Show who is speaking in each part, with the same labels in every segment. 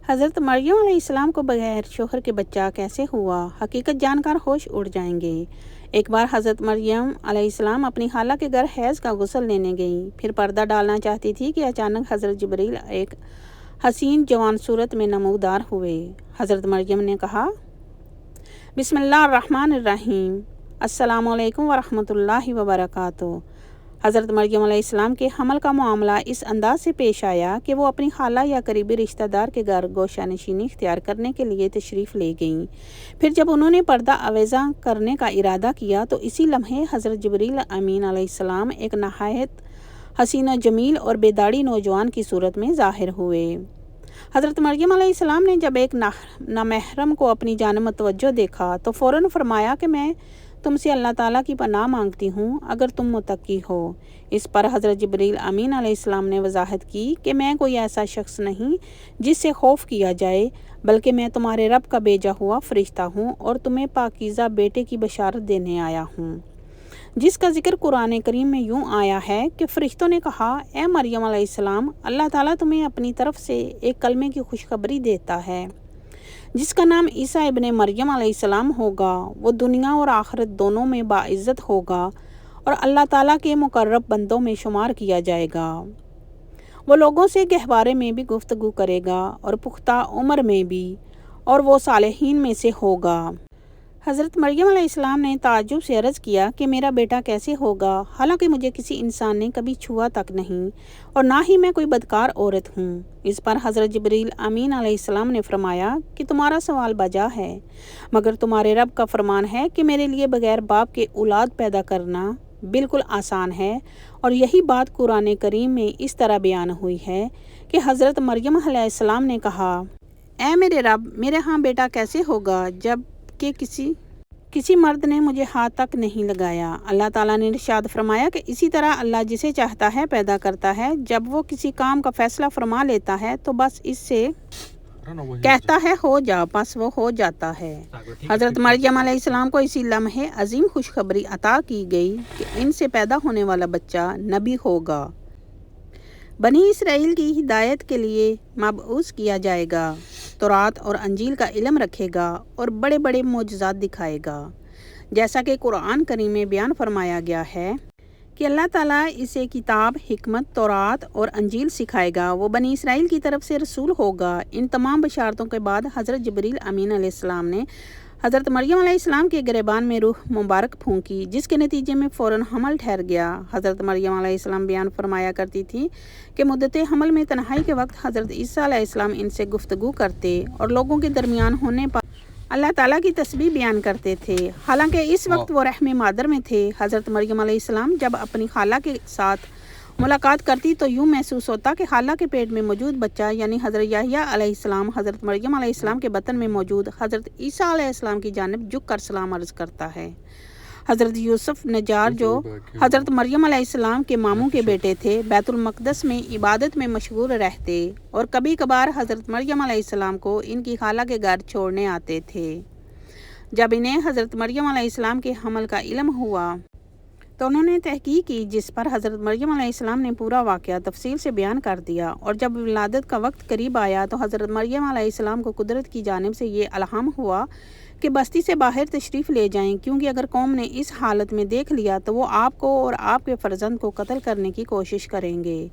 Speaker 1: حضرت مریم علیہ السلام کو بغیر شوہر کے بچہ کیسے ہوا؟ حقیقت جان کر ہوش اڑ جائیں گے۔ ایک بار حضرت مریم علیہ السلام اپنی خالہ کے گھر حیض کا غسل لینے گئیں، پھر پردہ ڈالنا چاہتی تھی کہ اچانک حضرت جبریل ایک حسین جوان صورت میں نمودار ہوئے۔ حضرت مریم نے کہا، بسم اللہ الرحمن الرحیم، السلام علیکم ورحمۃ اللہ وبرکاتہ۔ حضرت مریم علیہ السلام کے حمل کا معاملہ اس انداز سے پیش آیا کہ وہ اپنی خالہ یا قریبی رشتہ دار کے گھر گوشہ نشینی اختیار کرنے کے لیے تشریف لے گئیں۔ پھر جب انہوں نے پردہ آویزاں کرنے کا ارادہ کیا تو اسی لمحے حضرت جبریل امین علیہ السلام ایک نہایت حسین و جمیل اور بے داڑھی نوجوان کی صورت میں ظاہر ہوئے۔ حضرت مریم علیہ السلام نے جب ایک نامحرم کو اپنی جانب متوجہ دیکھا تو فوراً فرمایا کہ میں تم سے اللہ تعالیٰ کی پناہ مانگتی ہوں اگر تم متقی ہو۔ اس پر حضرت جبریل امین علیہ السلام نے وضاحت کی کہ میں کوئی ایسا شخص نہیں جس سے خوف کیا جائے، بلکہ میں تمہارے رب کا بھیجا ہوا فرشتہ ہوں اور تمہیں پاکیزہ بیٹے کی بشارت دینے آیا ہوں، جس کا ذکر قرآن کریم میں یوں آیا ہے کہ فرشتوں نے کہا، اے مریم علیہ السلام، اللہ تعالیٰ تمہیں اپنی طرف سے ایک کلمے کی خوشخبری دیتا ہے جس کا نام عیسیٰ ابن مریم علیہ السلام ہوگا۔ وہ دنیا اور آخرت دونوں میں باعزت ہوگا اور اللہ تعالیٰ کے مقرب بندوں میں شمار کیا جائے گا۔ وہ لوگوں سے گہوارے میں بھی گفتگو کرے گا اور پختہ عمر میں بھی، اور وہ صالحین میں سے ہوگا۔ حضرت مریم علیہ السلام نے تعجب سے عرض کیا کہ میرا بیٹا کیسے ہوگا، حالانکہ مجھے کسی انسان نے کبھی چھوا تک نہیں اور نہ ہی میں کوئی بدکار عورت ہوں۔ اس پر حضرت جبریل امین علیہ السلام نے فرمایا کہ تمہارا سوال بجا ہے، مگر تمہارے رب کا فرمان ہے کہ میرے لیے بغیر باپ کے اولاد پیدا کرنا بالکل آسان ہے، اور یہی بات قرآن کریم میں اس طرح بیان ہوئی ہے کہ حضرت مریم علیہ السلام نے کہا، اے میرے رب، میرے ہاں بیٹا کیسے ہوگا جب کہ کسی مرد نے مجھے ہاتھ تک نہیں لگایا۔ اللہ تعالیٰ نے ارشاد فرمایا کہ اسی طرح اللہ جسے چاہتا ہے پیدا کرتا ہے، جب وہ کسی کام کا فیصلہ فرما لیتا ہے تو بس اس سے کہتا ہے ہو جا، بس وہ ہو جاتا ہے۔ حضرت مریم علیہ السلام کو اسی لمحے عظیم خوشخبری عطا کی گئی کہ ان سے پیدا ہونے والا بچہ نبی ہوگا، بنی اسرائیل کی ہدایت کے لیے مبعوث کیا جائے گا، تورات اور انجیل کا علم رکھے گا اور بڑے بڑے معجزات دکھائے گا، جیسا کہ قرآن کریم میں بیان فرمایا گیا ہے کہ اللہ تعالیٰ اسے کتاب، حکمت، تورات اور انجیل سکھائے گا، وہ بنی اسرائیل کی طرف سے رسول ہوگا۔ ان تمام بشارتوں کے بعد حضرت جبریل امین علیہ السلام نے حضرت مریم علیہ السلام کے گریبان میں روح مبارک پھونکی، جس کے نتیجے میں فوراً حمل ٹھہر گیا۔ حضرت مریم علیہ السلام بیان فرمایا کرتی تھی کہ مدت حمل میں تنہائی کے وقت حضرت عیسیٰ علیہ السلام ان سے گفتگو کرتے اور لوگوں کے درمیان ہونے پر اللہ تعالیٰ کی تسبیح بیان کرتے تھے، حالانکہ اس وقت وہ رحم مادر میں تھے۔ حضرت مریم علیہ السلام جب اپنی خالہ کے ساتھ ملاقات کرتی تو یوں محسوس ہوتا کہ خالہ کے پیٹ میں موجود بچہ یعنی حضرت یحییٰ علیہ السلام حضرت مریم علیہ السلام کے بطن میں موجود حضرت عیسیٰ علیہ السلام کی جانب جھک کر سلام عرض کرتا ہے۔ حضرت یوسف نجار جو حضرت مریم علیہ السلام کے ماموں کے بیٹے تھے، بیت المقدس میں عبادت میں مشغول رہتے اور کبھی کبھار حضرت مریم علیہ السلام کو ان کی خالہ کے گھر چھوڑنے آتے تھے۔ جب انہیں حضرت مریم علیہ السلام کے حمل کا علم ہوا تو انہوں نے تحقیق کی، جس پر حضرت مریم علیہ السلام نے پورا واقعہ تفصیل سے بیان کر دیا، اور جب ولادت کا وقت قریب آیا تو حضرت مریم علیہ السلام کو قدرت کی جانب سے یہ الہام ہوا کہ بستی سے باہر تشریف لے جائیں، کیونکہ اگر قوم نے اس حالت میں دیکھ لیا تو وہ آپ کو اور آپ کے فرزند کو قتل کرنے کی کوشش کریں گے۔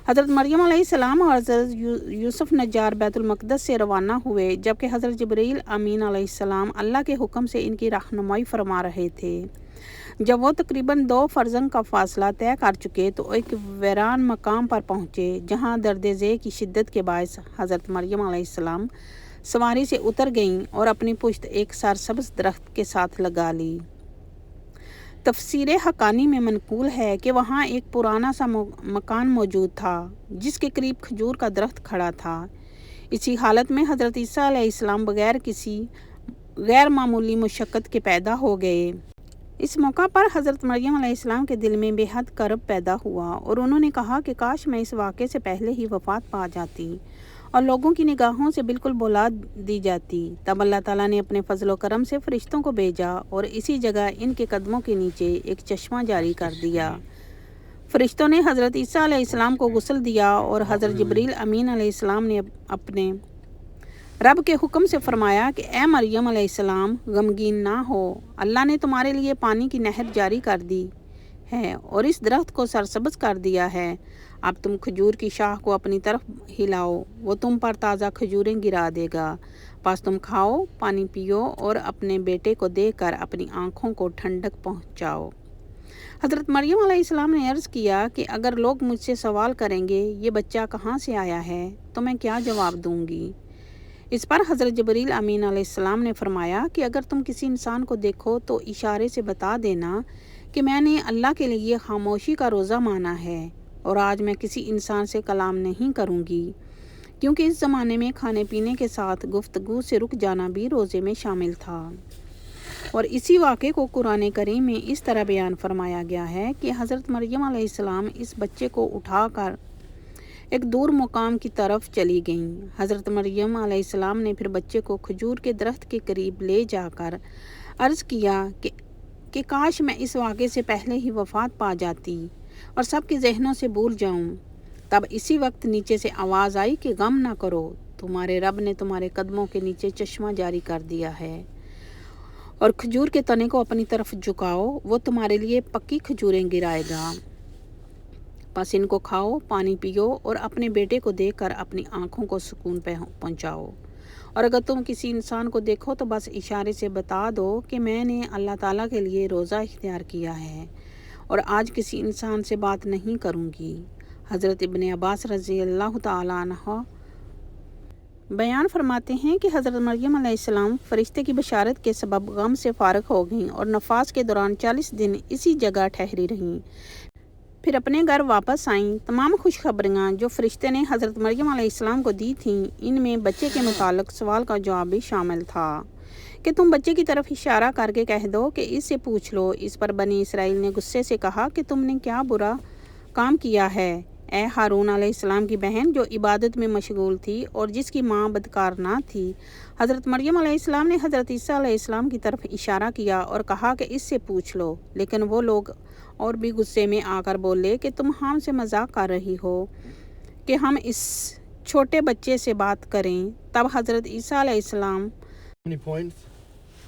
Speaker 1: حضرت مریم علیہ السلام اور حضرت یوسف نجار بیت المقدس سے روانہ ہوئے، جبکہ حضرت جبریل امین علیہ السلام اللہ کے حکم سے ان کی رہنمائی فرما رہے تھے۔ جب وہ تقریباً 2 فرسنگ کا فاصلہ طے کر چکے تو ایک ویران مقام پر پہنچے، جہاں درد ذیل کی شدت کے باعث حضرت مریم علیہ السلام سواری سے اتر گئیں اور اپنی پشت ایک سرسبز درخت کے ساتھ لگا لی۔ تفسیر حقانی میں منقول ہے کہ وہاں ایک پرانا سا مکان موجود تھا جس کے قریب کھجور کا درخت کھڑا تھا۔ اسی حالت میں حضرت عیسیٰ علیہ السلام بغیر کسی غیر معمولی مشقت کے پیدا ہو گئے۔ اس موقع پر حضرت مریم علیہ السلام کے دل میں بے حد کرب پیدا ہوا اور انہوں نے کہا کہ کاش میں اس واقعے سے پہلے ہی وفات پا جاتی اور لوگوں کی نگاہوں سے بالکل بھلا دی جاتی۔ تب اللہ تعالیٰ نے اپنے فضل و کرم سے فرشتوں کو بھیجا اور اسی جگہ ان کے قدموں کے نیچے ایک چشمہ جاری کر دیا۔ فرشتوں نے حضرت عیسیٰ علیہ السلام کو غسل دیا اور حضرت جبریل امین علیہ السلام نے اپنے رب کے حکم سے فرمایا کہ اے مریم علیہ السلام غمگین نہ ہو، اللہ نے تمہارے لیے پانی کی نہر جاری کر دی ہے اور اس درخت کو سرسبز کر دیا ہے۔ اب تم کھجور کی شاخ کو اپنی طرف ہلاؤ، وہ تم پر تازہ کھجوریں گرا دے گا، پس تم کھاؤ، پانی پیو اور اپنے بیٹے کو دے کر اپنی آنکھوں کو ٹھنڈک پہنچاؤ۔ حضرت مریم علیہ السلام نے عرض کیا کہ اگر لوگ مجھ سے سوال کریں گے یہ بچہ کہاں سے آیا ہے تو میں کیا جواب دوں گی؟ اس پر حضرت جبریل امین علیہ السلام نے فرمایا کہ اگر تم کسی انسان کو دیکھو تو اشارے سے بتا دینا کہ میں نے اللہ کے لیے خاموشی کا روزہ مانا ہے اور آج میں کسی انسان سے کلام نہیں کروں گی، کیونکہ اس زمانے میں کھانے پینے کے ساتھ گفتگو سے رک جانا بھی روزے میں شامل تھا۔ اور اسی واقعے کو قرآن کریم میں اس طرح بیان فرمایا گیا ہے کہ حضرت مریم علیہ السلام اس بچے کو اٹھا کر ایک دور مقام کی طرف چلی گئیں۔ حضرت مریم علیہ السلام نے پھر بچے کو کھجور کے درخت کے قریب لے جا کر عرض کیا کہ کاش میں اس واقعے سے پہلے ہی وفات پا جاتی اور سب کے ذہنوں سے بھول جاؤں۔ تب اسی وقت نیچے سے آواز آئی کہ غم نہ کرو، تمہارے رب نے تمہارے قدموں کے نیچے چشمہ جاری کر دیا ہے اور کھجور کے تنے کو اپنی طرف جھکاؤ، وہ تمہارے لیے پکی کھجوریں گرائے گا، بس ان کو کھاؤ، پانی پیو اور اپنے بیٹے کو دے کر اپنی آنکھوں کو سکون پہنچاؤ۔ اور اگر تم کسی انسان کو دیکھو تو بس اشارے سے بتا دو کہ میں نے اللہ تعالیٰ کے لیے روزہ اختیار کیا ہے اور آج کسی انسان سے بات نہیں کروں گی۔ حضرت ابن عباس رضی اللہ تعالیٰ عنہ بیان فرماتے ہیں کہ حضرت مریم علیہ السلام فرشتے کی بشارت کے سبب غم سے فارغ ہو گئیں اور نفاس کے دوران 40 دن اسی جگہ ٹھہری رہیں، پھر اپنے گھر واپس آئیں۔ تمام خوشخبریاں جو فرشتے نے حضرت مریم علیہ السلام کو دی تھیں، ان میں بچے کے متعلق سوال کا جواب بھی شامل تھا کہ تم بچے کی طرف اشارہ کر کے کہہ دو کہ اس سے پوچھ لو۔ اس پر بنی اسرائیل نے غصے سے کہا کہ تم نے کیا برا کام کیا ہے، اے ہارون علیہ السلام کی بہن جو عبادت میں مشغول تھی اور جس کی ماں بدکار نہ تھی۔ حضرت مریم علیہ السلام نے حضرت عیسیٰ علیہ السلام کی طرف اشارہ کیا اور کہا کہ اس سے پوچھ لو، لیکن وہ لوگ اور بھی غصے میں آ کر بولے کہ تم ہم سے مذاق کر رہی ہو کہ ہم اس چھوٹے بچے سے بات کریں۔ تب حضرت عیسیٰ علیہ السلام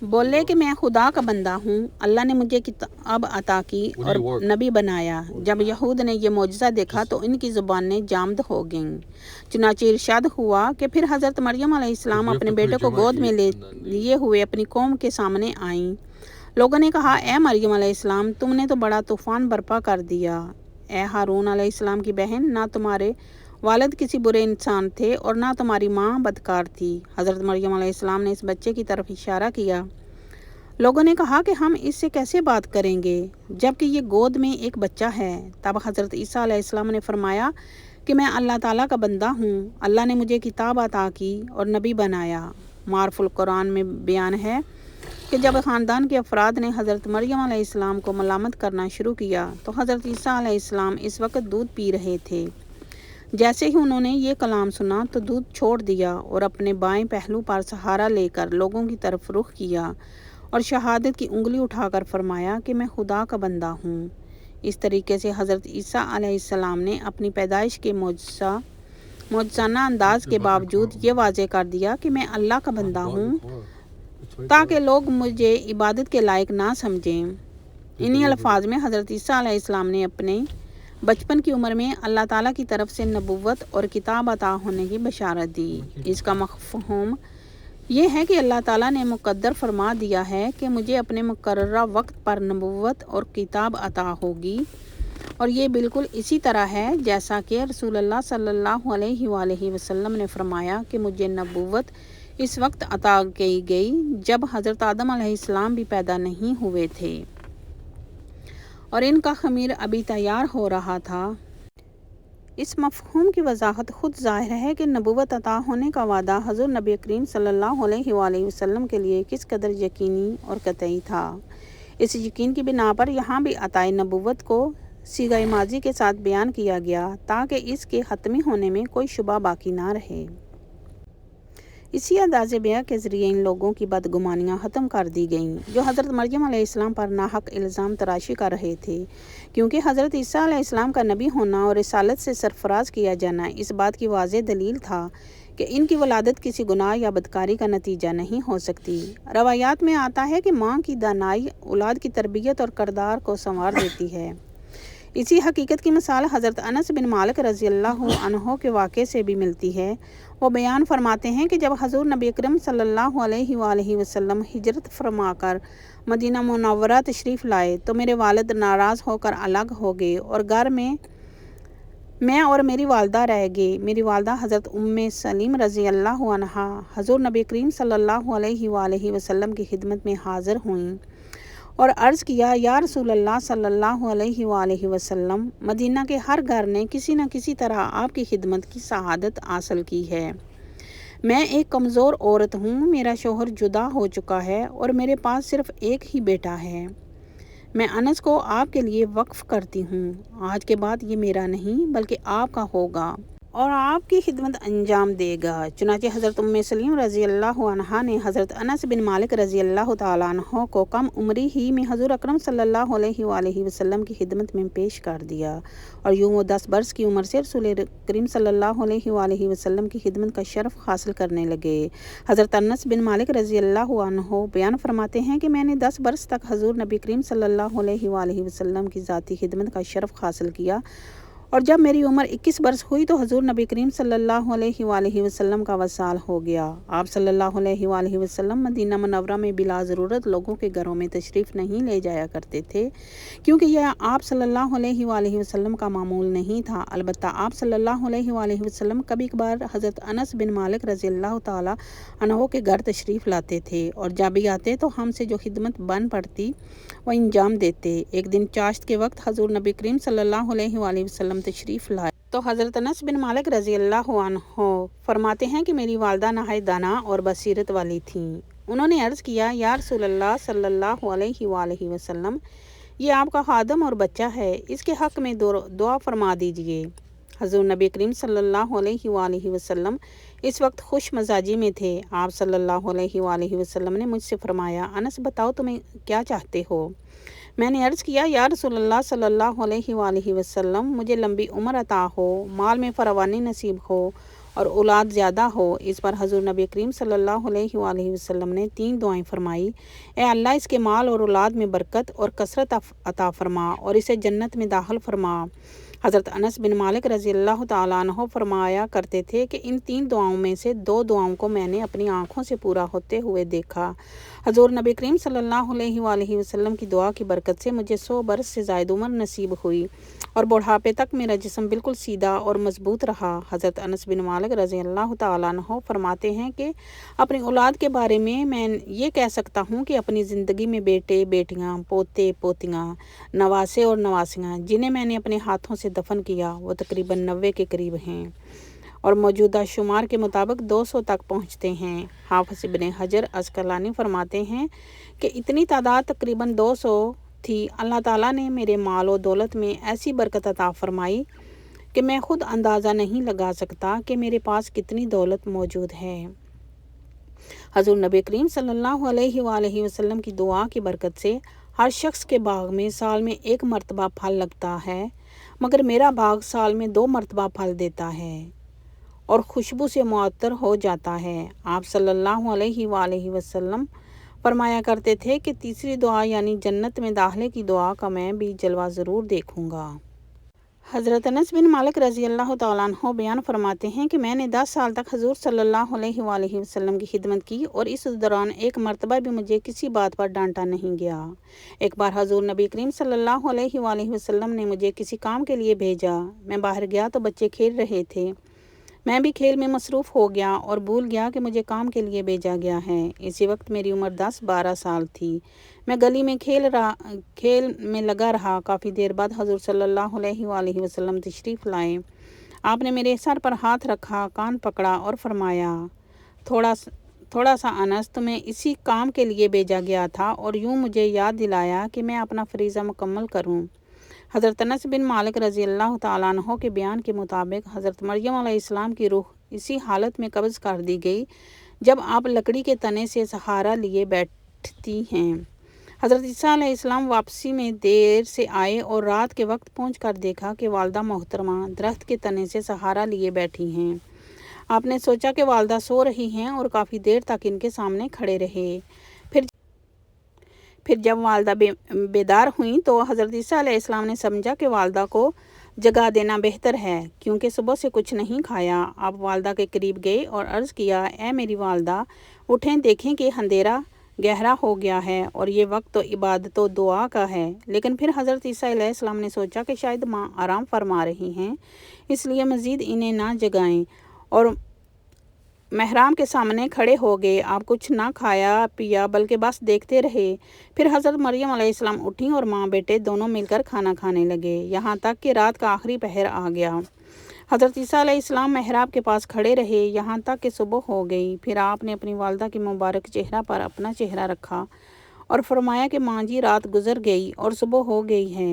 Speaker 1: بولے کہ میں خدا کا بندہ ہوں، اللہ نے مجھے کتاب عطا کی اور نبی بنایا۔ جب یہود نے یہ معجزہ دیکھا تو ان کی زبانیں جامد ہو گئیں۔ چنانچہ ارشاد ہوا کہ پھر حضرت مریم علیہ السلام اپنے بیٹے کو گود میں لیے ہوئے اپنی قوم کے سامنے آئیں۔ لوگوں نے کہا، اے مریم علیہ السلام تم نے تو بڑا طوفان برپا کر دیا۔ اے ہارون علیہ السلام کی بہن، نہ تمہارے والد کسی برے انسان تھے اور نہ تمہاری ماں بدکار تھی۔ حضرت مریم علیہ السلام نے اس بچے کی طرف اشارہ کیا۔ لوگوں نے کہا کہ ہم اس سے کیسے بات کریں گے جبکہ یہ گود میں ایک بچہ ہے؟ تب حضرت عیسیٰ علیہ السلام نے فرمایا کہ میں اللہ تعالیٰ کا بندہ ہوں، اللہ نے مجھے کتاب عطا کی اور نبی بنایا۔ معرف القرآن میں بیان ہے کہ جب خاندان کے افراد نے حضرت مریم علیہ السلام کو ملامت کرنا شروع کیا تو حضرت عیسیٰ علیہ السلام اس وقت دودھ پی رہے تھے۔ جیسے ہی انہوں نے یہ کلام سنا تو دودھ چھوڑ دیا اور اپنے بائیں پہلو پر سہارا لے کر لوگوں کی طرف رخ کیا اور شہادت کی انگلی اٹھا کر فرمایا کہ میں خدا کا بندہ ہوں۔ اس طریقے سے حضرت عیسیٰ علیہ السلام نے اپنی پیدائش کے معجزانہ انداز کے باوجود یہ واضح کر دیا کہ میں اللہ کا بندہ ہوں تاکہ لوگ مجھے عبادت کے لائق نہ سمجھیں۔ انہی الفاظ میں حضرت عیسیٰ علیہ السلام نے اپنے بچپن کی عمر میں اللہ تعالیٰ کی طرف سے نبوت اور کتاب عطا ہونے کی بشارت دی۔ اس کا مفہوم یہ ہے کہ اللہ تعالیٰ نے مقدر فرما دیا ہے کہ مجھے اپنے مقررہ وقت پر نبوت اور کتاب عطا ہوگی، اور یہ بالکل اسی طرح ہے جیسا کہ رسول اللہ صلی اللہ علیہ وآلہ وسلم نے فرمایا کہ مجھے نبوت اس وقت عطا کی گئی جب حضرت آدم علیہ السلام بھی پیدا نہیں ہوئے تھے اور ان کا خمیر ابھی تیار ہو رہا تھا۔ اس مفہوم کی وضاحت خود ظاہر ہے کہ نبوت عطا ہونے کا وعدہ حضور نبی کریم صلی اللہ علیہ وآلہ وسلم کے لیے کس قدر یقینی اور قطعی تھا۔ اس یقین کی بنا پر یہاں بھی عطائے نبوت کو صیغہ ماضی کے ساتھ بیان کیا گیا تاکہ اس کے حتمی ہونے میں کوئی شبہ باقی نہ رہے۔ اسی انداز بیان کے ذریعے ان لوگوں کی بدگمانیاں ختم کر دی گئیں جو حضرت مریم علیہ السلام پر ناحق الزام تراشی کر رہے تھے، کیونکہ حضرت عیسیٰ علیہ السلام کا نبی ہونا اور رسالت سے سرفراز کیا جانا اس بات کی واضح دلیل تھا کہ ان کی ولادت کسی گناہ یا بدکاری کا نتیجہ نہیں ہو سکتی۔ روایات میں آتا ہے کہ ماں کی دانائی اولاد کی تربیت اور کردار کو سنوار دیتی ہے۔ اسی حقیقت کی مثال حضرت انس بن مالک رضی اللہ عنہ کے واقعے سے بھی ملتی ہے۔ وہ بیان فرماتے ہیں کہ جب حضور نبی اکرم صلی اللہ علیہ وآلہ وسلم ہجرت فرما کر مدینہ منورہ تشریف لائے تو میرے والد ناراض ہو کر الگ ہو گئے اور گھر میں اور میری والدہ رہ گئے۔ میری والدہ حضرت ام سلیم رضی اللہ عنہا حضور نبی کریم صلی اللہ علیہ وآلہ وسلم کی خدمت میں حاضر ہوئیں اور عرض کیا، یا رسول اللہ صلی اللہ علیہ وآلہ وسلم، مدینہ کے ہر گھر نے کسی نہ کسی طرح آپ کی خدمت کی سعادت حاصل کی ہے۔ میں ایک کمزور عورت ہوں، میرا شوہر جدا ہو چکا ہے اور میرے پاس صرف ایک ہی بیٹا ہے۔ میں انس کو آپ کے لیے وقف کرتی ہوں۔ آج کے بعد یہ میرا نہیں بلکہ آپ کا ہوگا اور آپ کی خدمت انجام دے گا۔ چنانچہ حضرت ام سلیم رضی اللہ عنہا نے حضرت انس بن مالک رضی اللہ تعالیٰ عنہ کو کم عمری ہی میں حضور اکرم صلی اللہ علیہ وآلہ وسلم کی خدمت میں پیش کر دیا اور یوں وہ 10 برس کی عمر سے رسول کریم صلی اللہ علیہ وآلہ وسلم کی خدمت کا شرف حاصل کرنے لگے۔ حضرت انس بن مالک رضی اللہ عنہ بیان فرماتے ہیں کہ میں نے 10 برس تک حضور نبی کریم صلی اللہ علیہ وآلہ وسلم کی ذاتی خدمت کا شرف حاصل کیا اور جب میری عمر 21 برس ہوئی تو حضور نبی کریم صلی اللہ علیہ وآلہ وسلم کا وصال ہو گیا۔ آپ صلی اللہ علیہ وآلہ وسلم مدینہ منورہ میں بلا ضرورت لوگوں کے گھروں میں تشریف نہیں لے جایا کرتے تھے، کیونکہ یہ آپ صلی اللہ علیہ وآلہ وسلم کا معمول نہیں تھا۔ البتہ آپ صلی اللہ علیہ وآلہ وسلم کبھی کبھار حضرت انس بن مالک رضی اللہ تعالیٰ عنہ کے گھر تشریف لاتے تھے اور جب بھی آتے تو ہم سے جو خدمت بن پڑتی وہ انجام دیتے۔ ایک دن چاشت کے وقت حضور نبی کریم صلی اللہ علیہ وآلہ وسلم تشریف لائے تو حضرت انس بن مالک رضی اللہ عنہ فرماتے ہیں کہ میری والدہ نہایت دانا اور بصیرت والی تھیں۔ انہوں نے عرض کیا، یا رسول اللہ صلی اللہ علیہ وآلہ وسلم، یہ آپ کا خادم اور بچہ ہے، اس کے حق میں دعا فرما دیجئے۔ حضور نبی کریم صلی اللہ علیہ وآلہ وسلم اس وقت خوش مزاجی میں تھے۔ آپ صلی اللہ علیہ وآلہ وسلم نے مجھ سے فرمایا، انس بتاؤ تمہیں کیا چاہتے ہو؟ میں نے عرض کیا، یا رسول اللہ صلی اللہ علیہ وآلہ وسلم، مجھے لمبی عمر عطا ہو، مال میں فراوانی نصیب ہو اور اولاد زیادہ ہو۔ اس پر حضور نبی کریم صلی اللہ علیہ وآلہ وسلم نے 3 دعائیں فرمائی: اے اللہ، اس کے مال اور اولاد میں برکت اور کثرت عطا فرما اور اسے جنت میں داخل فرما۔ حضرت انس بن مالک رضی اللہ تعالیٰ عنہ فرمایا کرتے تھے کہ ان 3 دعاؤں میں سے 2 دعاؤں کو میں نے اپنی آنکھوں سے پورا ہوتے ہوئے دیکھا۔ حضور نبی کریم صلی اللہ علیہ وآلہ وسلم کی دعا کی برکت سے مجھے 100 برس سے زائد عمر نصیب ہوئی اور بڑھاپے تک میرا جسم بالکل سیدھا اور مضبوط رہا۔ حضرت انس بن مالک رضی اللہ تعالیٰ عنہ فرماتے ہیں کہ اپنی اولاد کے بارے میں یہ کہہ سکتا ہوں کہ اپنی زندگی میں بیٹے، بیٹیاں، پوتے، پوتیاں، نواسے اور نواسیاں جنہیں میں نے اپنے ہاتھوں سے دفن کیا وہ تقریباً 90 کے قریب ہیں اور موجودہ شمار کے مطابق 200 تک پہنچتے ہیں۔ حافظ ابن حجر عسقلانی فرماتے ہیں کہ اتنی تعداد تقریباً 200 تھی۔ اللہ تعالیٰ نے میرے مال و دولت میں ایسی برکت عطا فرمائی کہ میں خود اندازہ نہیں لگا سکتا کہ میرے پاس کتنی دولت موجود ہے۔ حضور نبی کریم صلی اللہ علیہ وآلہ وسلم کی دعا کی برکت سے ہر شخص کے باغ میں سال میں 1 مرتبہ پھل لگتا ہے، مگر میرا باغ سال میں 2 مرتبہ پھل دیتا ہے اور خوشبو سے معطر ہو جاتا ہے۔ آپ صلی اللہ علیہ وآلہ وسلم فرمایا کرتے تھے کہ تیسری دعا یعنی جنت میں داخلے کی دعا کا میں بھی جلوہ ضرور دیکھوں گا۔ حضرت انس بن مالک رضی اللہ تعالیٰ عنہ بیان فرماتے ہیں کہ میں نے 10 سال تک حضور صلی اللہ علیہ وآلہ وسلم کی خدمت کی اور اس دوران 1 مرتبہ بھی مجھے کسی بات پر ڈانٹا نہیں گیا۔ ایک بار حضور نبی کریم صلی اللہ علیہ وآلہ وسلم نے مجھے کسی کام کے لیے بھیجا۔ میں باہر گیا تو بچے کھیل رہے تھے۔ میں بھی کھیل میں مصروف ہو گیا اور بھول گیا کہ مجھے کام کے لیے بھیجا گیا ہے۔ اسی وقت میری عمر 10-12 سال تھی۔ میں گلی میں کھیل میں لگا رہا۔ کافی دیر بعد حضور صلی اللہ علیہ وآلہ وسلم تشریف لائے۔ آپ نے میرے سر پر ہاتھ رکھا، کان پکڑا اور فرمایا، تھوڑا سا انس، تمہیں اسی کام کے لیے بھیجا گیا تھا، اور یوں مجھے یاد دلایا کہ میں اپنا فریضہ مکمل کروں۔ حضرت انس بن مالک رضی اللہ تعالیٰ عنہ کے بیان کے مطابق حضرت مریم علیہ السلام کی روح اسی حالت میں قبض کر دی گئی جب آپ لکڑی کے تنے سے سہارا لیے بیٹھتی ہیں۔ حضرت عیسیٰ علیہ السلام واپسی میں دیر سے آئے اور رات کے وقت پہنچ کر دیکھا کہ والدہ محترمہ درخت کے تنے سے سہارا لیے بیٹھی ہیں۔ آپ نے سوچا کہ والدہ سو رہی ہیں اور کافی دیر تک ان کے سامنے کھڑے رہے۔ پھر جب والدہ بیدار ہوئیں تو حضرت عیسیٰ علیہ السلام نے سمجھا کہ والدہ کو جگا دینا بہتر ہے، کیونکہ صبح سے کچھ نہیں کھایا۔ آپ والدہ کے قریب گئے اور عرض کیا، اے میری والدہ، اٹھیں، دیکھیں کہ اندھیرا گہرا ہو گیا ہے اور یہ وقت تو عبادت و دعا کا ہے۔ لیکن پھر حضرت عیسیٰ علیہ السلام نے سوچا کہ شاید ماں آرام فرما رہی ہیں، اس لیے مزید انہیں نہ جگائیں، اور محراب کے سامنے کھڑے ہو گئے۔ آپ کچھ نہ کھایا پیا بلکہ بس دیکھتے رہے۔ پھر حضرت مریم علیہ السلام اٹھیں اور ماں بیٹے دونوں مل کر کھانا کھانے لگے، یہاں تک کہ رات کا آخری پہر آ گیا۔ حضرت عیسیٰ علیہ السلام محراب کے پاس کھڑے رہے یہاں تک کہ صبح ہو گئی۔ پھر آپ نے اپنی والدہ کے مبارک چہرہ پر اپنا چہرہ رکھا اور فرمایا کہ ماں جی، رات گزر گئی اور صبح ہو گئی ہے،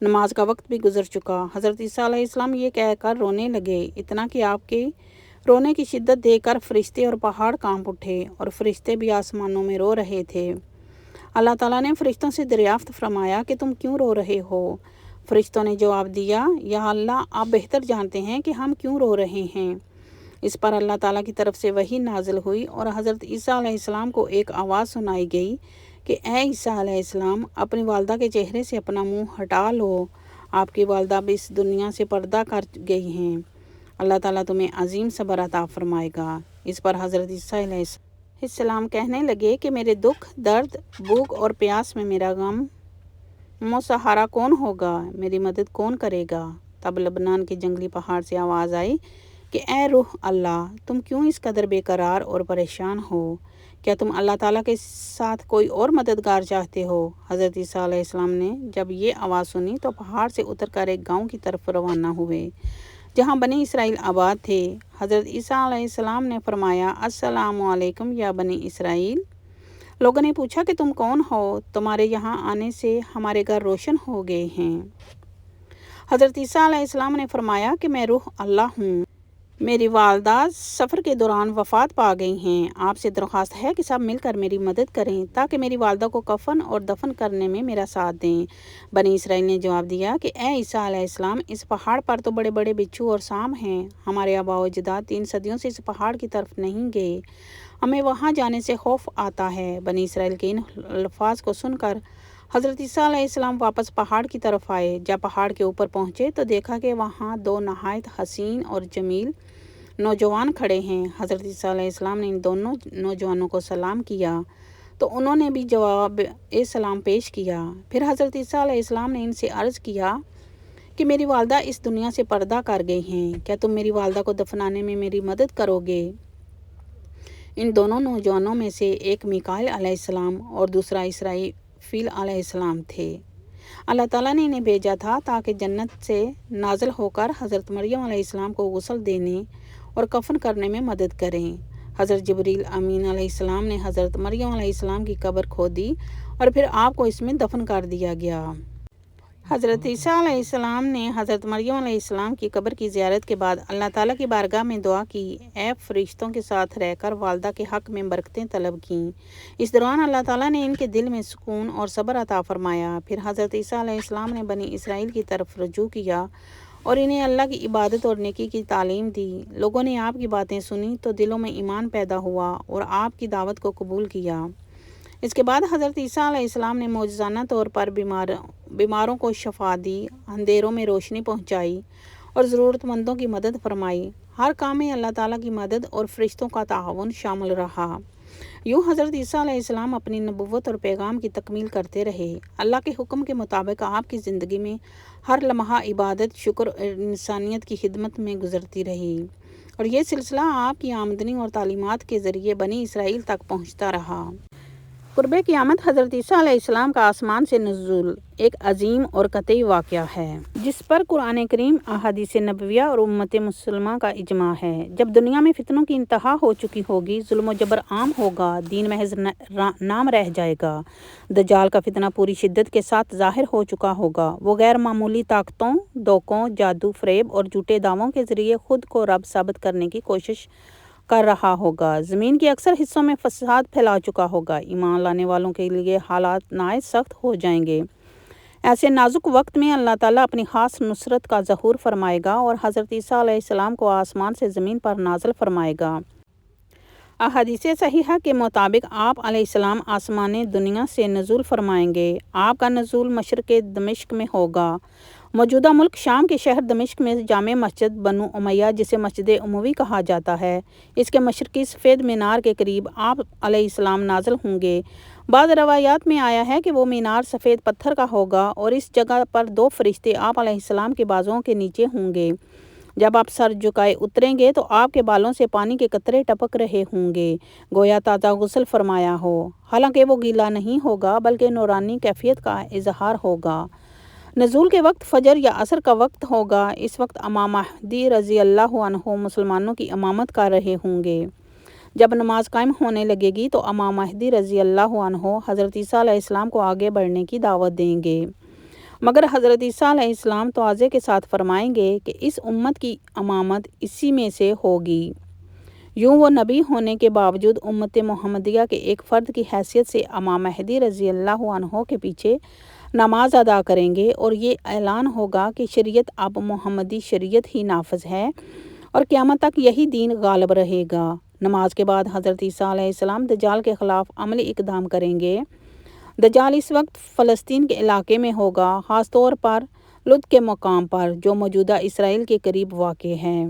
Speaker 1: نماز کا وقت بھی گزر چکا۔ حضرت عیسیٰ علیہ السلام یہ کہہ کر رونے لگے، اتنا کہ آپ کے رونے کی شدت دیکھ کر فرشتے اور پہاڑ کانپ اٹھے، اور فرشتے بھی آسمانوں میں رو رہے تھے۔ اللہ تعالیٰ نے فرشتوں سے دریافت فرمایا کہ تم کیوں رو رہے ہو؟ فرشتوں نے جواب دیا، یا اللہ، آپ بہتر جانتے ہیں کہ ہم کیوں رو رہے ہیں۔ اس پر اللہ تعالیٰ کی طرف سے وحی نازل ہوئی اور حضرت عیسیٰ علیہ السلام کو ایک آواز سنائی گئی کہ اے عیسیٰ علیہ السلام، اپنی والدہ کے چہرے سے اپنا منہ ہٹا لو، آپ کی والدہ اب اس دنیا سے پردہ کر گئی ہیں، اللہ تعالیٰ تمہیں عظیم صبر عطا فرمائے گا۔ اس پر حضرت عیسیٰ علیہ السلام کہنے لگے کہ میرے دکھ، درد، بھوک اور پیاس میں میرا غم سہارا کون ہوگا، میری مدد کون کرے گا؟ تب لبنان کے جنگلی پہاڑ سے آواز آئی کہ اے روح اللہ، تم کیوں اس قدر بے قرار اور پریشان ہو؟ کیا تم اللہ تعالیٰ کے ساتھ کوئی اور مددگار چاہتے ہو؟ حضرت عیسیٰ علیہ السلام نے جب یہ آواز سنی تو پہاڑ سے اتر کر ایک گاؤں کی طرف روانہ ہوئے جہاں بنی اسرائیل آباد تھے۔ حضرت عیسیٰ علیہ السلام نے فرمایا، السلام علیکم یا بنی اسرائیل۔ لوگوں نے پوچھا کہ تم کون ہو؟ تمہارے یہاں آنے سے ہمارے گھر روشن ہو گئے ہیں۔ حضرت عیسیٰ علیہ السلام نے فرمایا کہ میں روح اللہ ہوں، میری والدہ سفر کے دوران وفات پا گئی ہیں، آپ سے درخواست ہے کہ سب مل کر میری مدد کریں تاکہ میری والدہ کو کفن اور دفن کرنے میں میرا ساتھ دیں۔ بنی اسرائیل نے جواب دیا کہ اے عیسیٰ علیہ السلام، اس پہاڑ پر تو بڑے بڑے بچھو اور سانپ ہیں، ہمارے آباء و اجداد 3 صدیوں سے اس پہاڑ کی طرف نہیں گئے، ہمیں وہاں جانے سے خوف آتا ہے۔ بنی اسرائیل کے ان الفاظ کو سن کر حضرت عیسیٰ علیہ السلام واپس پہاڑ کی طرف آئے۔ جب پہاڑ کے اوپر پہنچے تو دیکھا کہ وہاں 2 نہایت حسین اور جمیل نوجوان کھڑے ہیں۔ حضرت عیسیٰ علیہ السلام نے ان دونوں نوجوانوں کو سلام کیا تو انہوں نے بھی جواب سلام پیش کیا۔ پھر حضرت عیسیٰ علیہ السلام نے ان سے عرض کیا کہ میری والدہ اس دنیا سے پردہ کر گئی ہیں، کیا تم میری والدہ کو دفنانے میں میری مدد کرو گے؟ ان دونوں نوجوانوں میں سے ایک میکائیل علیہ السلام اور دوسرا اسرافیل علیہ السلام تھے۔ اللہ تعالیٰ نے انہیں بھیجا تھا تاکہ جنت سے نازل ہو کر حضرت مریم علیہ السلام کو غسل دینے اور کفن کرنے میں مدد کریں۔ حضرت جبریل امین علیہ السلام نے حضرت مریم علیہ السلام کی قبر کھودی اور پھر آپ کو اس میں دفن کر دیا گیا۔ حضرت عیسیٰ علیہ السلام نے حضرت مریم علیہ السلام کی قبر کی زیارت کے بعد اللہ تعالیٰ کی بارگاہ میں دعا کی، اے فرشتوں کے ساتھ رہ کر والدہ کے حق میں برکتیں طلب کیں۔ اس دوران اللہ تعالیٰ نے ان کے دل میں سکون اور صبر عطا فرمایا۔ پھر حضرت عیسیٰ علیہ السلام نے بنی اسرائیل کی طرف رجوع کیا اور انہیں اللہ کی عبادت اور نیکی کی تعلیم دی۔ لوگوں نے آپ کی باتیں سنی تو دلوں میں ایمان پیدا ہوا اور آپ کی دعوت کو قبول کیا۔ اس کے بعد حضرت عیسیٰ علیہ السلام نے معجزانہ طور پر بیماروں کو شفا دی، اندھیروں میں روشنی پہنچائی اور ضرورت مندوں کی مدد فرمائی۔ ہر کام میں اللہ تعالیٰ کی مدد اور فرشتوں کا تعاون شامل رہا۔ یوں حضرت عیسیٰ علیہ السلام اپنی نبوت اور پیغام کی تکمیل کرتے رہے۔ اللہ کے حکم کے مطابق آپ کی زندگی میں ہر لمحہ عبادت، شکر اور انسانیت کی خدمت میں گزرتی رہی، اور یہ سلسلہ آپ کی آمدنی اور تعلیمات کے ذریعے بنی اسرائیل تک پہنچتا رہا۔ قرب قیامت حضرت عیسیٰ علیہ السلام کا آسمان سے نزول ایک عظیم اور قطعی واقعہ ہے، جس پر قرآن کریم، احادیث نبویہ اور امت مسلمہ کا اجماع ہے۔ جب دنیا میں فتنوں کی انتہا ہو چکی ہوگی، ظلم و جبر عام ہوگا، دین محض نام رہ جائے گا، دجال کا فتنہ پوری شدت کے ساتھ ظاہر ہو چکا ہوگا، وہ غیر معمولی طاقتوں، دھوکوں، جادو، فریب اور جھوٹے دعووں کے ذریعے خود کو رب ثابت کرنے کی کوشش کر رہا ہوگا، زمین کے اکثر حصوں میں فساد پھیلا چکا ہوگا، ایمان لانے والوں کے لیے حالات نہایت سخت ہو جائیں گے۔ ایسے نازک وقت میں اللہ تعالیٰ اپنی خاص نصرت کا ظہور فرمائے گا اور حضرت عیسیٰ علیہ السلام کو آسمان سے زمین پر نازل فرمائے گا۔ احادیث صحیحہ کے مطابق آپ علیہ السلام آسمان دنیا سے نزول فرمائیں گے۔ آپ کا نزول مشرق دمشق میں ہوگا۔ موجودہ ملک شام کے شہر دمشق میں جامع مسجد بنو امیہ، جسے مسجد اموی کہا جاتا ہے، اس کے مشرقی سفید مینار کے قریب آپ علیہ السلام نازل ہوں گے۔ بعض روایات میں آیا ہے کہ وہ مینار سفید پتھر کا ہوگا اور اس جگہ پر 2 فرشتے آپ علیہ السلام کے بازوؤں کے نیچے ہوں گے۔ جب آپ سر جھکائے اتریں گے تو آپ کے بالوں سے پانی کے قطرے ٹپک رہے ہوں گے، گویا تازہ غسل فرمایا ہو۔ حالانکہ وہ گیلا نہیں ہوگا بلکہ نورانی کیفیت کا اظہار ہوگا۔ نزول کے وقت فجر یا عصر کا وقت ہوگا۔ اس وقت امام مہدی رضی اللہ عنہ مسلمانوں کی امامت کر رہے ہوں گے۔ جب نماز قائم ہونے لگے گی تو امام مہدی رضی اللہ عنہ حضرت عیسیٰ علیہ السلام کو آگے بڑھنے کی دعوت دیں گے، مگر حضرت عیسیٰ علیہ السلام تواضع کے ساتھ فرمائیں گے کہ اس امت کی امامت اسی میں سے ہوگی۔ یوں وہ نبی ہونے کے باوجود امت محمدیہ کے ایک فرد کی حیثیت سے امام مہدی رضی اللہ عنہ کے پیچھے نماز ادا کریں گے اور یہ اعلان ہوگا کہ شریعت اب محمدی شریعت ہی نافذ ہے اور قیامت تک یہی دین غالب رہے گا۔ نماز کے بعد حضرت عیسیٰ علیہ السلام دجال کے خلاف عملی اقدام کریں گے۔ دجال اس وقت فلسطین کے علاقے میں ہوگا، خاص طور پر لد کے مقام پر، جو موجودہ اسرائیل کے قریب واقع ہے۔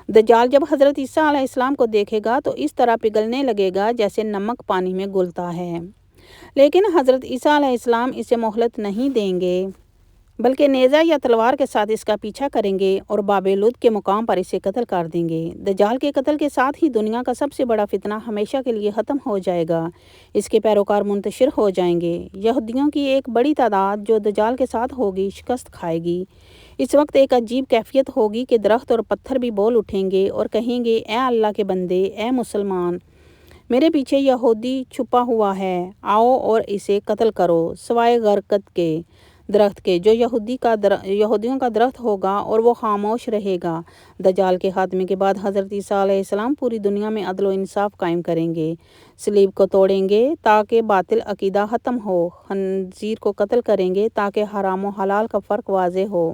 Speaker 1: دجال جب حضرت عیسیٰ علیہ السلام کو دیکھے گا تو اس طرح پگھلنے لگے گا جیسے نمک پانی میں گھلتا ہے، لیکن حضرت عیسیٰ علیہ السلام اسے مہلت نہیں دیں گے بلکہ نیزہ یا تلوار کے ساتھ اس کا پیچھا کریں گے اور باب لد کے مقام پر اسے قتل کر دیں گے۔ دجال کے قتل کے ساتھ ہی دنیا کا سب سے بڑا فتنہ ہمیشہ کے لیے ختم ہو جائے گا، اس کے پیروکار منتشر ہو جائیں گے۔ یہودیوں کی ایک بڑی تعداد جو دجال کے ساتھ ہوگی شکست کھائے گی۔ اس وقت ایک عجیب کیفیت ہوگی کہ درخت اور پتھر بھی بول اٹھیں گے اور کہیں گے، اے اللہ کے بندے، اے مسلمان، میرے پیچھے یہودی چھپا ہوا ہے، آؤ اور اسے قتل کرو، سوائے غرقد کے درخت کے جو یہودیوں کا درخت ہوگا اور وہ خاموش رہے گا۔ دجال کے خاتمے کے بعد حضرت عیسیٰ علیہ السلام پوری دنیا میں عدل و انصاف قائم کریں گے، صلیب کو توڑیں گے تاکہ باطل عقیدہ ختم ہو، خنزیر کو قتل کریں گے تاکہ حرام و حلال کا فرق واضح ہو،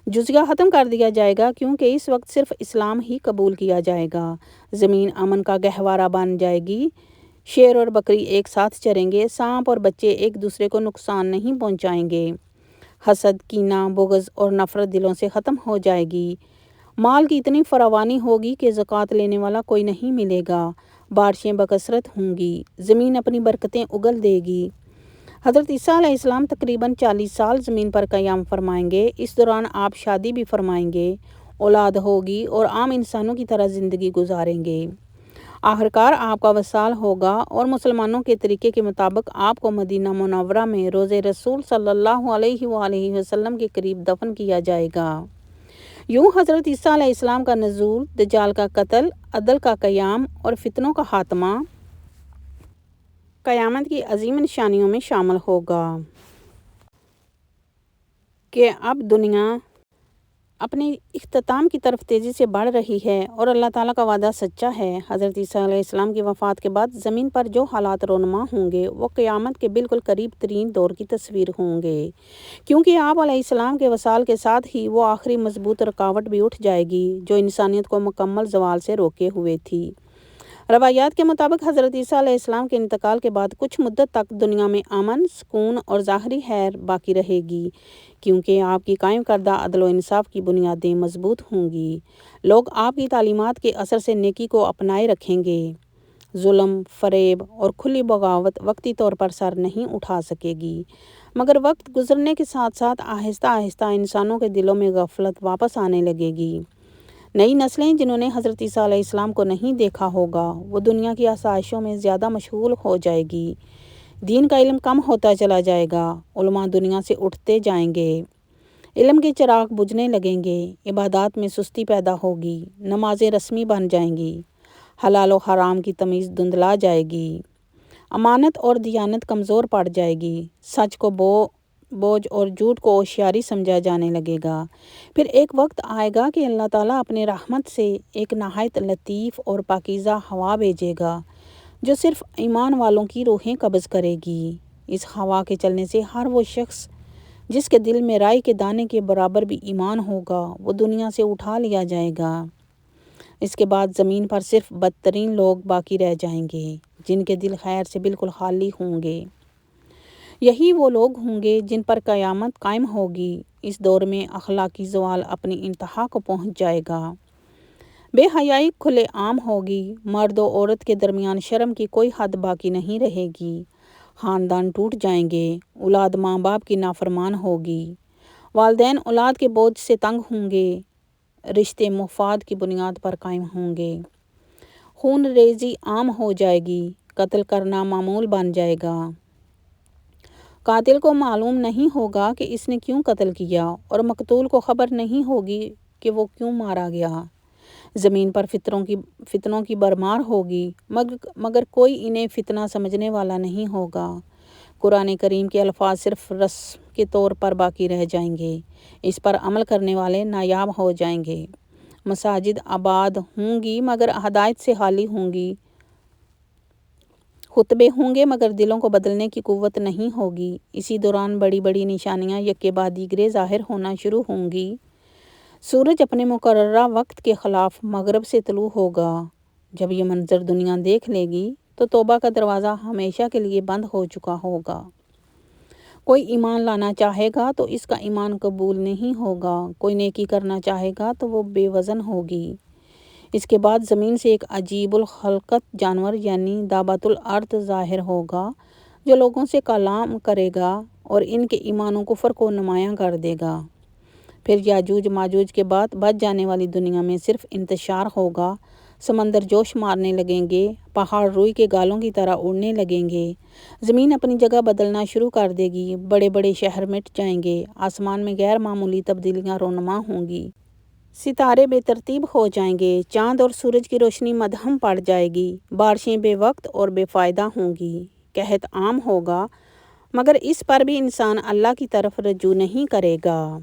Speaker 1: جزیہ ختم کر دیا جائے گا کیونکہ اس وقت صرف اسلام ہی قبول کیا جائے گا، زمین امن کا گہوارہ بن جائے گی، شیر اور بکری ایک ساتھ چریں گے، سانپ اور بچے ایک دوسرے کو نقصان نہیں پہنچائیں گے، حسد، کینہ، بغض اور نفرت دلوں سے ختم ہو جائے گی، مال کی اتنی فراوانی ہوگی کہ زکوٰۃ لینے والا کوئی نہیں ملے گا، بارشیں بکثرت ہوں گی، زمین اپنی برکتیں اگل دے گی۔ حضرت عیسیٰ علیہ السلام تقریباً 40 سال زمین پر قیام فرمائیں گے۔ اس دوران آپ شادی بھی فرمائیں گے، اولاد ہوگی اور عام انسانوں کی طرح زندگی گزاریں گے۔ آخرکار آپ کا وصال ہوگا اور مسلمانوں کے طریقے کے مطابق آپ کو مدینہ منورہ میں روضہ رسول صلی اللہ علیہ وآلہ وسلم کے قریب دفن کیا جائے گا۔ یوں حضرت عیسیٰ علیہ السلام کا نزول، دجال کا قتل، عدل کا قیام اور فتنوں کا خاتمہ قیامت کی عظیم نشانیوں میں شامل ہوگا کہ اب دنیا اپنے اختتام کی طرف تیزی سے بڑھ رہی ہے اور اللہ تعالیٰ کا وعدہ سچا ہے۔ حضرت عیسیٰ علیہ السلام کی وفات کے بعد زمین پر جو حالات رونما ہوں گے وہ قیامت کے بالکل قریب ترین دور کی تصویر ہوں گے، کیونکہ آپ علیہ السلام کے وصال کے ساتھ ہی وہ آخری مضبوط رکاوٹ بھی اٹھ جائے گی جو انسانیت کو مکمل زوال سے روکے ہوئے تھی۔ روایات کے مطابق حضرت عیسیٰ علیہ السلام کے انتقال کے بعد کچھ مدت تک دنیا میں امن، سکون اور ظاہری خیر باقی رہے گی، کیونکہ آپ کی قائم کردہ عدل و انصاف کی بنیادیں مضبوط ہوں گی۔ لوگ آپ کی تعلیمات کے اثر سے نیکی کو اپنائے رکھیں گے۔ ظلم، فریب اور کھلی بغاوت وقتی طور پر سر نہیں اٹھا سکے گی، مگر وقت گزرنے کے ساتھ ساتھ آہستہ آہستہ انسانوں کے دلوں میں غفلت واپس آنے لگے گی۔ نئی نسلیں جنہوں نے حضرت عیسیٰ علیہ السلام کو نہیں دیکھا ہوگا وہ دنیا کی آسائشوں میں زیادہ مشغول ہو جائے گی، دین کا علم کم ہوتا چلا جائے گا، علماء دنیا سے اٹھتے جائیں گے، علم کے چراغ بجھنے لگیں گے، عبادات میں سستی پیدا ہوگی، نمازیں رسمی بن جائیں گی، حلال و حرام کی تمیز دھندلا جائے گی، امانت اور دیانت کمزور پڑ جائے گی، سچ کو بوجھ اور جھوٹ کو ہوشیاری سمجھا جانے لگے گا۔ پھر ایک وقت آئے گا کہ اللہ تعالیٰ اپنے رحمت سے ایک نہایت لطیف اور پاکیزہ ہوا بھیجے گا جو صرف ایمان والوں کی روحیں قبض کرے گی۔ اس ہوا کے چلنے سے ہر وہ شخص جس کے دل میں رائی کے دانے کے برابر بھی ایمان ہوگا وہ دنیا سے اٹھا لیا جائے گا۔ اس کے بعد زمین پر صرف بدترین لوگ باقی رہ جائیں گے جن کے دل خیر سے بالکل خالی ہوں گے۔ یہی وہ لوگ ہوں گے جن پر قیامت قائم ہوگی۔ اس دور میں اخلاقی زوال اپنی انتہا کو پہنچ جائے گا۔ بے حیائی کھلے عام ہوگی۔ مرد و عورت کے درمیان شرم کی کوئی حد باقی نہیں رہے گی۔ خاندان ٹوٹ جائیں گے۔ اولاد ماں باپ کی نافرمان ہوگی۔ والدین اولاد کے بوجھ سے تنگ ہوں گے۔ رشتے مفاد کی بنیاد پر قائم ہوں گے۔ خون ریزی عام ہو جائے گی۔ قتل کرنا معمول بن جائے گا۔ قاتل کو معلوم نہیں ہوگا کہ اس نے کیوں قتل کیا اور مقتول کو خبر نہیں ہوگی کہ وہ کیوں مارا گیا۔ زمین پر فتنوں کی بھرمار ہوگی مگر کوئی انہیں فتنہ سمجھنے والا نہیں ہوگا۔ قرآن کریم کے الفاظ صرف رسم کے طور پر باقی رہ جائیں گے۔ اس پر عمل کرنے والے نایاب ہو جائیں گے۔ مساجد آباد ہوں گی مگر ہدایت سے خالی ہوں گی۔ خطبے ہوں گے مگر دلوں کو بدلنے کی قوت نہیں ہوگی۔ اسی دوران بڑی بڑی نشانیاں یکے بعد دیگرے ظاہر ہونا شروع ہوں گی۔ سورج اپنے مقررہ وقت کے خلاف مغرب سے طلوع ہوگا۔ جب یہ منظر دنیا دیکھ لے گی تو توبہ کا دروازہ ہمیشہ کے لیے بند ہو چکا ہوگا۔ کوئی ایمان لانا چاہے گا تو اس کا ایمان قبول نہیں ہوگا۔ کوئی نیکی کرنا چاہے گا تو وہ بے وزن ہوگی۔ اس کے بعد زمین سے ایک عجیب الخلقت جانور یعنی دابۃ الارض ظاہر ہوگا جو لوگوں سے کلام کرے گا اور ان کے ایمان و کفر کو نمایاں کر دے گا۔ پھر یاجوج ماجوج کے بعد بچ جانے والی دنیا میں صرف انتشار ہوگا۔ سمندر جوش مارنے لگیں گے۔ پہاڑ روئی کے گالوں کی طرح اڑنے لگیں گے۔ زمین اپنی جگہ بدلنا شروع کر دے گی۔ بڑے بڑے شہر مٹ جائیں گے۔ آسمان میں غیر معمولی تبدیلیاں رونما ہوں گی۔ ستارے بے ترتیب ہو جائیں گے۔ چاند اور سورج کی روشنی مدھم پڑ جائے گی۔ بارشیں بے وقت اور بے فائدہ ہوں گی۔ قحط عام ہوگا مگر اس پر بھی انسان اللہ کی طرف رجوع نہیں کرے گا۔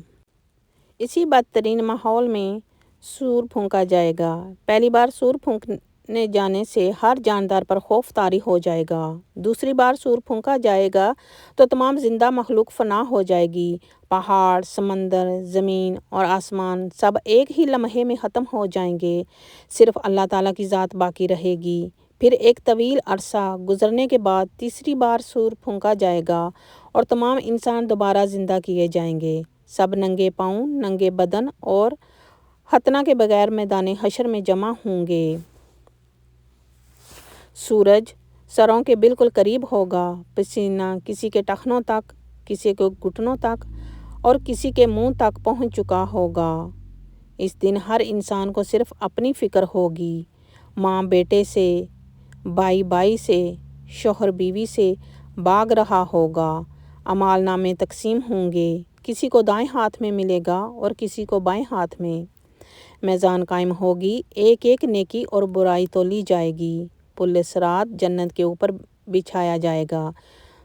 Speaker 1: اسی بدترین ماحول میں سور پھونکا جائے گا۔ پہلی بار سور پھونکنے جانے سے ہر جاندار پر خوف طاری ہو جائے گا۔ دوسری بار سور پھونکا جائے گا تو تمام زندہ مخلوق فنا ہو جائے گی۔ پہاڑ، سمندر، زمین اور آسمان سب ایک ہی لمحے میں ختم ہو جائیں گے۔ صرف اللہ تعالیٰ کی ذات باقی رہے گی۔ پھر ایک طویل عرصہ گزرنے کے بعد تیسری بار سور پھونکا جائے گا اور تمام انسان دوبارہ زندہ کیے جائیں گے۔ سب ننگے پاؤں، ننگے بدن اور ختنہ کے بغیر میدان حشر میں جمع ہوں گے۔ سورج سروں کے بالکل قریب ہوگا۔ پسینہ کسی کے ٹخنوں تک، کسی کے گھٹنوں تک اور کسی کے منہ تک پہنچ چکا ہوگا۔ اس دن ہر انسان کو صرف اپنی فکر ہوگی۔ ماں بیٹے سے، بھائی بھائی سے، شوہر بیوی سے بھاگ رہا ہوگا۔ اعمال نامے تقسیم ہوں گے۔ کسی کو دائیں ہاتھ میں ملے گا اور کسی کو بائیں ہاتھ میں۔ میزان قائم ہوگی۔ ایک ایک نیکی اور برائی تولی جائے گی۔ پل صراط جنت کے اوپر بچھایا جائے گا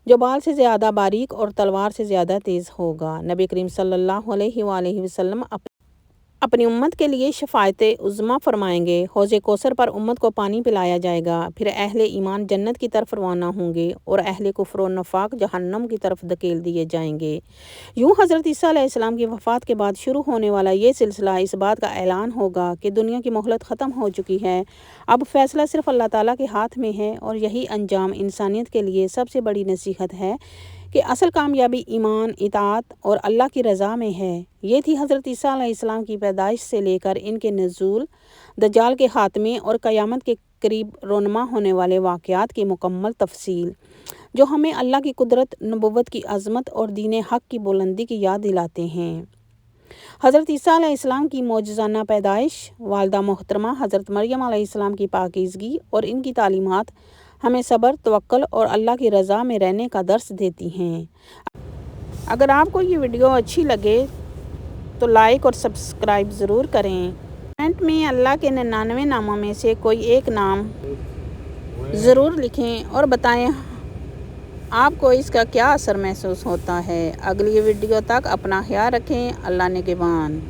Speaker 1: جو بال سے زیادہ باریک اور تلوار سے زیادہ تیز ہوگا۔ نبی کریم صلی اللہ علیہ وآلہ وسلم اپنی امت کے لیے شفاعت عظمیٰ فرمائیں گے۔ حوض کوثر پر امت کو پانی پلایا جائے گا۔ پھر اہل ایمان جنت کی طرف روانہ ہوں گے اور اہل کفر و نفاق جہنم کی طرف دھکیل دیے جائیں گے۔ یوں حضرت عیسیٰ علیہ السلام کی وفات کے بعد شروع ہونے والا یہ سلسلہ اس بات کا اعلان ہوگا کہ دنیا کی مہلت ختم ہو چکی ہے۔ اب فیصلہ صرف اللہ تعالیٰ کے ہاتھ میں ہے اور یہی انجام انسانیت کے لیے سب سے بڑی نصیحت ہے کہ اصل کامیابی ایمان، اطاعت اور اللہ کی رضا میں ہے۔ یہ تھی حضرت عیسیٰ علیہ السلام کی پیدائش سے لے کر ان کے نزول، دجال کے خاتمے اور قیامت کے قریب رونما ہونے والے واقعات کی مکمل تفصیل، جو ہمیں اللہ کی قدرت، نبوت کی عظمت اور دین حق کی بلندی کی یاد دلاتے ہیں۔ حضرت عیسیٰ علیہ السلام کی معجزانہ پیدائش، والدہ محترمہ حضرت مریم علیہ السلام کی پاکیزگی اور ان کی تعلیمات ہمیں صبر، توکل اور اللہ کی رضا میں رہنے کا درس دیتی ہیں۔ اگر آپ کو یہ ویڈیو اچھی لگے تو لائک اور سبسکرائب ضرور کریں۔ کمنٹ میں اللہ کے 99 ناموں میں سے کوئی ایک نام ضرور لکھیں اور بتائیں آپ کو اس کا کیا اثر محسوس ہوتا ہے۔ اگلی ویڈیو تک اپنا خیال رکھیں۔ اللہ نگہبان۔